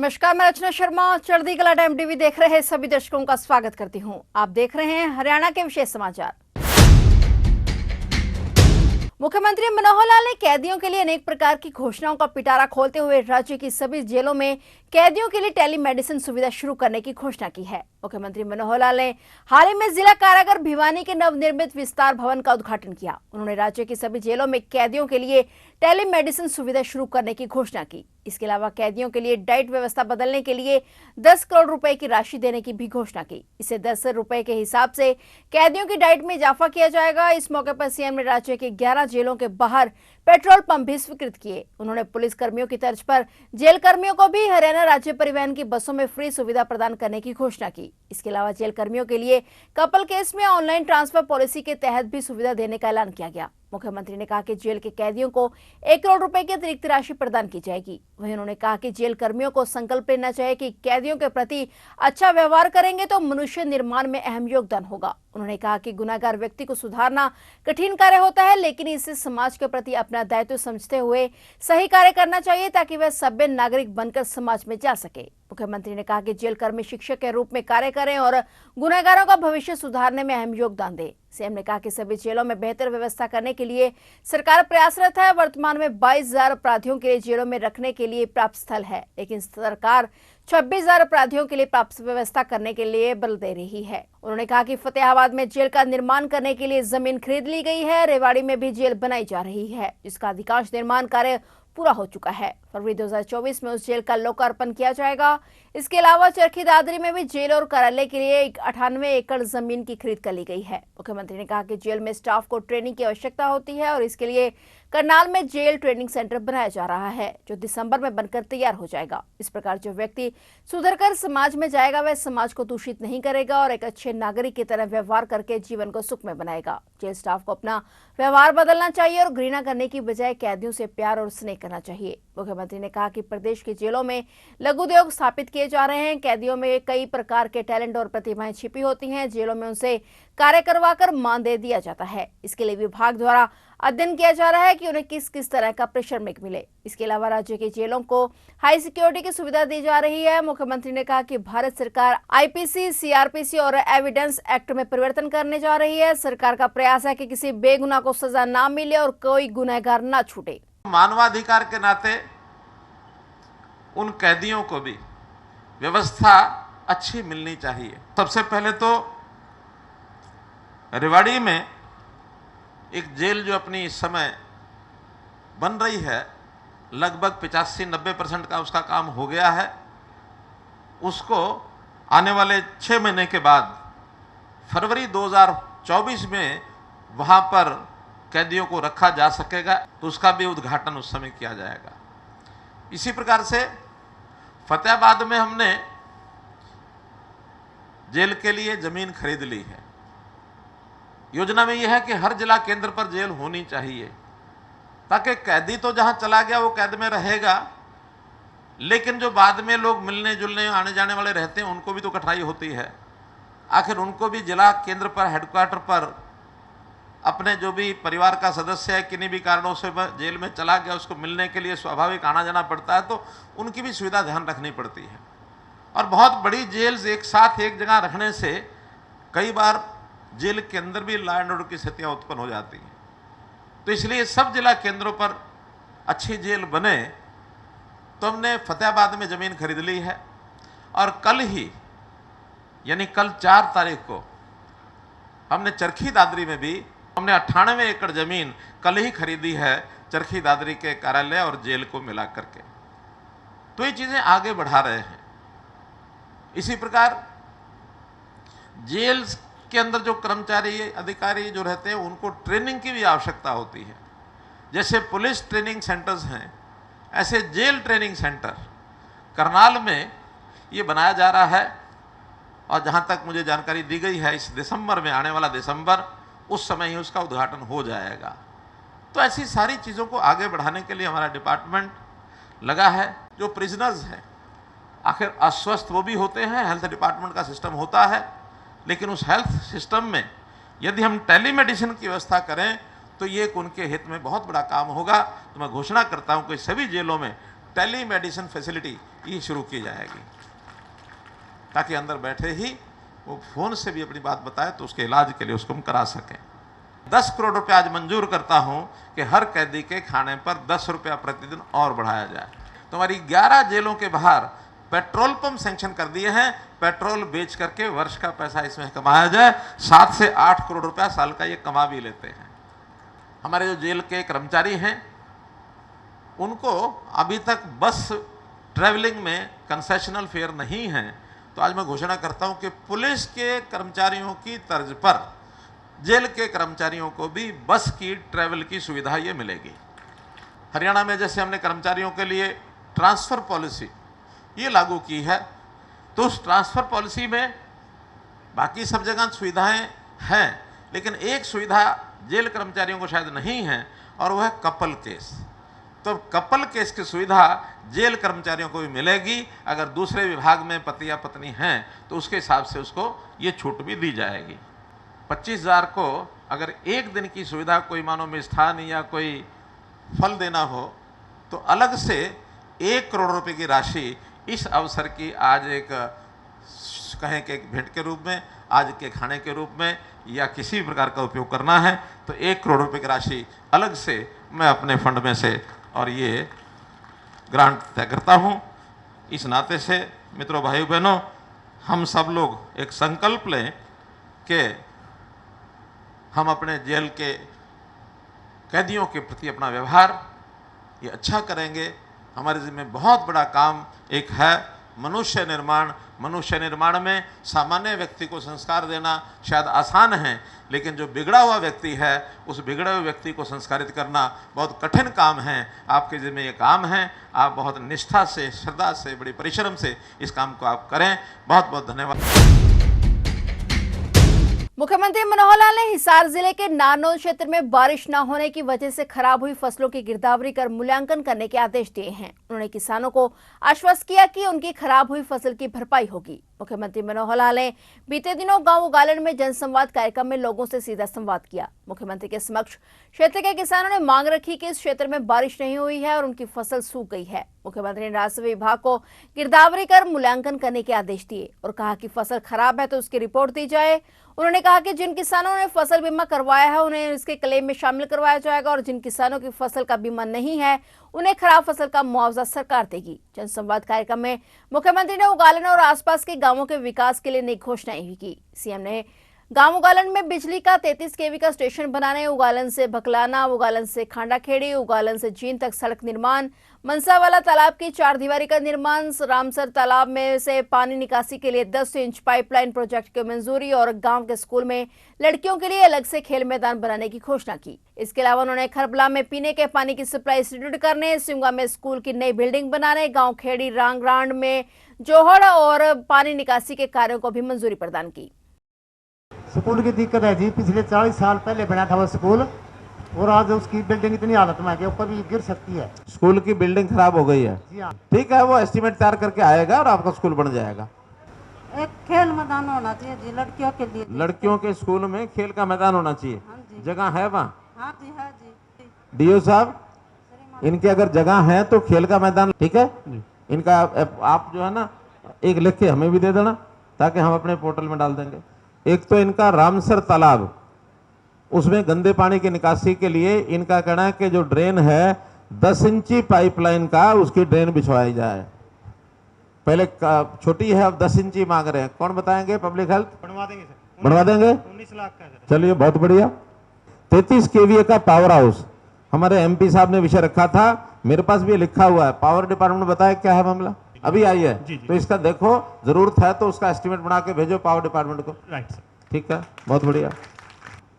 नमस्कार, मैं रचना शर्मा। चढ़ती कला टाइम टीवी देख रहे सभी दर्शकों का स्वागत करती हूं। आप देख रहे हैं हरियाणा के विशेष समाचार। मुख्यमंत्री मनोहर लाल ने कैदियों के लिए अनेक प्रकार की घोषणाओं का पिटारा खोलते हुए राज्य की सभी जेलों में कैदियों के लिए टेलीमेडिसिन सुविधा शुरू करने की घोषणा की है। मुख्यमंत्री मनोहर लाल ने हाल ही में जिला कारागार भिवानी के नवनिर्मित विस्तार भवन का उद्घाटन किया। उन्होंने राज्य की सभी जेलों में कैदियों के लिए टेलीमेडिसिन सुविधा शुरू करने की घोषणा की। इसके अलावा कैदियों के लिए डाइट व्यवस्था बदलने के लिए 10 करोड़ रुपए की राशि देने की भी घोषणा की। इसे 10 रुपए के हिसाब से कैदियों की डाइट में इजाफा किया जाएगा। इस मौके पर सीएम ने राज्य के 11 जेलों के बाहर पेट्रोल पंप भी स्वीकृत किए। उन्होंने पुलिस कर्मियों की तर्ज पर जेल कर्मियों को भी हरियाणा राज्य परिवहन की बसों में फ्री सुविधा प्रदान करने की घोषणा की। इसके अलावा जेल कर्मियों के लिए कपल केस में ऑनलाइन ट्रांसफर पॉलिसी के तहत भी सुविधा देने का ऐलान किया गया। मुख्यमंत्री ने कहा कि जेल के कैदियों को 1 करोड़ रुपए की अतिरिक्त राशि प्रदान की जाएगी। वहीं उन्होंने कहा कि जेल कर्मियों को संकल्प लेना चाहिए कि कैदियों के प्रति अच्छा व्यवहार करेंगे तो मनुष्य निर्माण में अहम योगदान होगा। उन्होंने कहा कि गुनाहगार व्यक्ति को सुधारना कठिन कार्य होता है, लेकिन इसे समाज के प्रति अपना दायित्व समझते हुए सही कार्य करना चाहिए ताकि वह सभ्य नागरिक बनकर समाज में जा सके। मुख्यमंत्री ने कहा कि जेल कर्मी शिक्षक के रूप में कार्य करें और गुनहगारों का भविष्य सुधारने में अहम योगदान दें। सीएम ने कहा कि सभी जेलों में बेहतर व्यवस्था करने के लिए सरकार प्रयासरत है। वर्तमान में 22,000 अपराधियों के लिए जेलों में रखने के लिए प्राप्त स्थल है, लेकिन सरकार 26,000 अपराधियों के लिए प्राप्त व्यवस्था करने के लिए बल दे रही है। उन्होंने कहा कि फतेहाबाद में जेल का निर्माण करने के लिए जमीन खरीद ली गई है। रेवाड़ी में भी जेल बनाई जा रही है, जिसका अधिकांश निर्माण कार्य पूरा हो चुका है। फरवरी 2024 में उस जेल का लोकार्पण किया जाएगा। इसके अलावा चरखी दादरी में भी जेल और कार्यालय के लिए 98 एकड़ जमीन की खरीद कर ली गई है। मुख्यमंत्री ने कहा कि जेल में स्टाफ को ट्रेनिंग की आवश्यकता होती है और इसके लिए करनाल में जेल ट्रेनिंग सेंटर बनाया जा रहा है, जो दिसंबर में बनकर तैयार हो जाएगा। इस प्रकार जो व्यक्ति सुधरकर समाज में जाएगा वह समाज को दूषित नहीं करेगा और एक अच्छे नागरिक की तरह व्यवहार करके जीवन को सुखमय बनाएगा। जेल स्टाफ को अपना व्यवहार बदलना चाहिए और घृणा करने की बजाय कैदियों से प्यार और स्नेह करना चाहिए। मुख्यमंत्री ने कहा कि प्रदेश की जेलों में लघु उद्योग स्थापित किए जा रहे हैं। कैदियों में कई प्रकार के टैलेंट और प्रतिभाएं छिपी होती हैं। जेलों में उनसे कार्य करवाकर मानदेय दिया जाता है। इसके लिए विभाग द्वारा अध्ययन किया जा रहा है कि उन्हें किस किस तरह का प्रेशर मिले। इसके अलावा राज्य की जेलों को हाई सिक्योरिटी की सुविधा दी जा रही है। मुख्यमंत्री ने कहा कि भारत सरकार आईपीसी, सीआरपीसी और एविडेंस एक्ट में परिवर्तन करने जा रही है। सरकार का प्रयास है कि किसी बेगुनाह को सजा ना मिले और कोई गुनहगार ना छूटे। मानवाधिकार के नाते उन कैदियों को भी व्यवस्था अच्छी मिलनी चाहिए। सबसे पहले तो रेवाड़ी में एक जेल जो अपनी इस समय बन रही है, लगभग 85-90% का उसका काम हो गया है। उसको आने वाले 6 महीने के बाद फरवरी 2024 में वहाँ पर कैदियों को रखा जा सकेगा, तो उसका भी उद्घाटन उस समय किया जाएगा। इसी प्रकार से फतेहाबाद में हमने जेल के लिए जमीन खरीद ली है। योजना में यह है कि हर जिला केंद्र पर जेल होनी चाहिए, ताकि कैदी तो जहां चला गया वो कैद में रहेगा, लेकिन जो बाद में लोग मिलने जुलने आने जाने वाले रहते हैं उनको भी तो कठिनाई होती है। आखिर उनको भी जिला केंद्र पर, हेडक्वार्टर पर अपने जो भी परिवार का सदस्य है किन्हीं भी कारणों से वह जेल में चला गया, उसको मिलने के लिए स्वाभाविक आना जाना पड़ता है, तो उनकी भी सुविधा ध्यान रखनी पड़ती है। और बहुत बड़ी जेल्स एक साथ एक जगह रखने से कई बार जेल के अंदर भी लॉ एंड ऑर्डर की स्थितियाँ उत्पन्न हो जाती हैं। तो इसलिए सब जिला केंद्रों पर अच्छी जेल बने, तो हमने फतेहाबाद में ज़मीन खरीद ली है। और कल ही यानी कल 4 तारीख को हमने चरखी दादरी में भी हमने 98 एकड़ ज़मीन कल ही खरीदी है, चरखी दादरी के कार्यालय और जेल को मिला करके। तो ये चीज़ें आगे बढ़ा रहे हैं। इसी प्रकार जेल के अंदर जो कर्मचारी अधिकारी जो रहते हैं उनको ट्रेनिंग की भी आवश्यकता होती है। जैसे पुलिस ट्रेनिंग सेंटर्स हैं, ऐसे जेल ट्रेनिंग सेंटर करनाल में ये बनाया जा रहा है। और जहाँ तक मुझे जानकारी दी गई है, इस दिसंबर में, आने वाला दिसंबर, उस समय ही उसका उद्घाटन हो जाएगा। तो ऐसी सारी चीज़ों को आगे बढ़ाने के लिए हमारा डिपार्टमेंट लगा है। जो प्रिजनर्स हैं आखिर अस्वस्थ वो भी होते हैं, हेल्थ डिपार्टमेंट का सिस्टम होता है, लेकिन उस हेल्थ सिस्टम में यदि हम टेलीमेडिसिन की व्यवस्था करें तो ये उनके हित में बहुत बड़ा काम होगा। तो मैं घोषणा करता हूं कि सभी जेलों में टेलीमेडिसिन फैसिलिटी ये शुरू की जाएगी, ताकि अंदर बैठे ही वो फ़ोन से भी अपनी बात बताए तो उसके इलाज के लिए उसको हम करा सकें। 10 करोड़ रुपये आज मंजूर करता हूं कि हर कैदी के खाने पर 10 रुपया प्रतिदिन और बढ़ाया जाए। तो हमारी 11 जेलों के बाहर पेट्रोल पंप सेंक्शन कर दिए हैं, पेट्रोल बेच करके वर्ष का पैसा इसमें कमाया जाए। 7 से 8 करोड़ रुपया साल का ये कमा भी लेते हैं। हमारे जो जेल के कर्मचारी हैं उनको अभी तक बस ट्रैवलिंग में कंसेशनल फेयर नहीं है, तो आज मैं घोषणा करता हूं कि पुलिस के कर्मचारियों की तर्ज पर जेल के कर्मचारियों को भी बस की ट्रैवल की सुविधा ये मिलेगी। हरियाणा में जैसे हमने कर्मचारियों के लिए ट्रांसफ़र पॉलिसी ये लागू की है, तो उस ट्रांसफ़र पॉलिसी में बाकी सब जगह सुविधाएं हैं, लेकिन एक सुविधा जेल कर्मचारियों को शायद नहीं है, और वह है कपल केस। तो कपल केस की सुविधा जेल कर्मचारियों को भी मिलेगी। अगर दूसरे विभाग में पति या पत्नी हैं तो उसके हिसाब से उसको ये छूट भी दी जाएगी। 25,000 को अगर एक दिन की सुविधा कोई मानो मिष्ठान या कोई फल देना हो तो अलग से 1 करोड़ रुपए की राशि इस अवसर की आज एक कहें कि एक भेंट के रूप में, आज के खाने के रूप में या किसी भी प्रकार का उपयोग करना है तो 1 करोड़ रुपए की राशि अलग से मैं अपने फंड में से और ये ग्रांट तय करता हूँ। इस नाते से मित्रों, भाइयों बहनों, हम सब लोग एक संकल्प लें कि हम अपने जेल के कैदियों के प्रति अपना व्यवहार ये अच्छा करेंगे। हमारे ज़िम्मे बहुत बड़ा काम एक है मनुष्य निर्माण। मनुष्य निर्माण में सामान्य व्यक्ति को संस्कार देना शायद आसान है, लेकिन जो बिगड़ा हुआ व्यक्ति है उस बिगड़े हुए व्यक्ति को संस्कारित करना बहुत कठिन काम है। आपके ज़िम्मे ये काम है, आप बहुत निष्ठा से, श्रद्धा से, बड़ी परिश्रम से इस काम को आप करें। बहुत बहुत धन्यवाद। मुख्यमंत्री मनोहर लाल ने हिसार जिले के नारनौल क्षेत्र में बारिश न होने की वजह से खराब हुई फसलों की गिरदावरी कर मूल्यांकन करने के आदेश दिए हैं। उन्होंने किसानों को आश्वस्त किया कि उनकी खराब हुई फसल की भरपाई होगी। मुख्यमंत्री मनोहर लाल ने बीते दिनों गांव उगालन में जनसंवाद कार्यक्रम में लोगों से सीधा संवाद किया। मुख्यमंत्री के समक्ष क्षेत्र के किसानों ने मांग रखी कि इस क्षेत्र में बारिश नहीं हुई है और उनकी फसल सूख गई है। मुख्यमंत्री ने राजस्व विभाग को गिरदावरी कर मूल्यांकन करने के आदेश दिए और कहा कि फसल खराब है तो उसकी रिपोर्ट दी जाए। उन्होंने कहा कि जिन किसानों ने फसल बीमा करवाया है उन्हें इसके क्लेम में शामिल करवाया जाएगा और जिन किसानों की फसल का बीमा नहीं है उन्हें खराब फसल का मुआवजा सरकार देगी। जनसंवाद कार्यक्रम में मुख्यमंत्री ने उगालन और आसपास के गांवों के विकास के लिए नई घोषणाएं भी की। सीएम ने गांव उगालन में बिजली का 33 केवी का स्टेशन बनाने, उगालन से भकलाना, उगालन से खांडाखेड़ी, उगालन से जींद तक सड़क निर्माण, मनसावाला तालाब की 4 दीवारी का निर्माण, रामसर तालाब में से पानी निकासी के लिए 10 इंच पाइपलाइन प्रोजेक्ट की मंजूरी और गांव के स्कूल में लड़कियों के लिए अलग से खेल मैदान बनाने की घोषणा की। इसके अलावा उन्होंने खरबला में पीने के पानी की सप्लाई सुदृढ़ करने, सिंगा में स्कूल की नई बिल्डिंग बनाने, गाँव खेड़ी रांगरांड में जोहड़ और पानी निकासी के कार्यों को भी मंजूरी प्रदान की। स्कूल की दिक्कत है जी, पिछले 40 साल पहले बना था वो स्कूल और आज उसकी बिल्डिंग इतनी हालत में है कि ऊपर भी गिर सकती है। स्कूल की बिल्डिंग खराब हो गई है। जी हाँ। ठीक है, वो एस्टीमेट तैयार करके आएगा और आपका स्कूल बन जाएगा। एक खेल मैदान होना चाहिए जी लड़कियों के लिए। लड़कियों के स्कूल में खेल का मैदान होना चाहिए। हाँ जी। जगह है वहाँ? हाँ जी, हाँ जी। डीओ साहब, इनकी अगर जगह है तो खेल का मैदान, ठीक है, इनका आप जो है ना एक लिख के हमें भी दे देना ताकि हम अपने पोर्टल में डाल देंगे। एक तो इनका रामसर तालाब, उसमें गंदे पानी की निकासी के लिए इनका कहना है कि जो ड्रेन है 10 इंची पाइपलाइन का उसकी ड्रेन बिछवाई जाए। पहले छोटी है, अब 10 इंची मांग रहे हैं। कौन बताएंगे? पब्लिक हेल्थ बनवा देंगे सर। बनवा देंगे? 19 लाख का। चलिए, बहुत बढ़िया। 33 केवीए का पावर हाउस हमारे एमपी साहब ने विषय रखा था, मेरे पास भी लिखा हुआ है। पावर डिपार्टमेंट बताया क्या है मामला, अभी आई है जी, जी। तो इसका देखो, जरूरत है तो उसका एस्टीमेट बना के भेजो पावर डिपार्टमेंट को। Right sir. ठीक है, बहुत बढ़िया।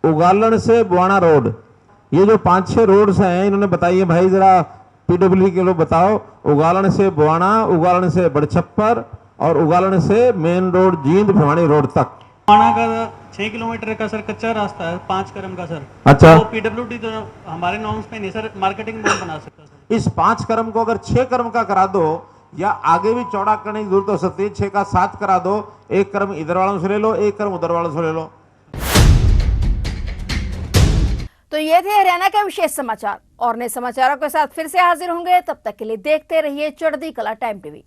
उगालन से बुआना रोड, ये जो 5-6 रोड्स हैं इन्होंने बताइए भाई, जरा पीडब्ल्यू के लोग बताओ। उगालन से बुआना, उगालन से बड़छप्पर और उगालन से main road Jind Bhiwani road तक। बुआना का 6 किलोमीटर का सर कच्चा रास्ता है, 5 करम का सर। अच्छा। तो पीडब्ल्यूडी तो हमारे नॉर्म्स पे नहीं सर, मार्केटिंग बोर्ड बना सकता सर। इस 5 करम को अगर 6 करम का करा दो या आगे भी चौड़ा करने की जरूरत हो सकती है, 6 का 7 करा दो। 1 करम इधर वालों से ले लो, 1 करम उधर वालों से ले लो। तो ये थे हरियाणा के विशेष समाचार और नए समाचारों के साथ फिर से हाजिर होंगे। तब तक के लिए देखते रहिए चढ़ती कला टाइम टीवी।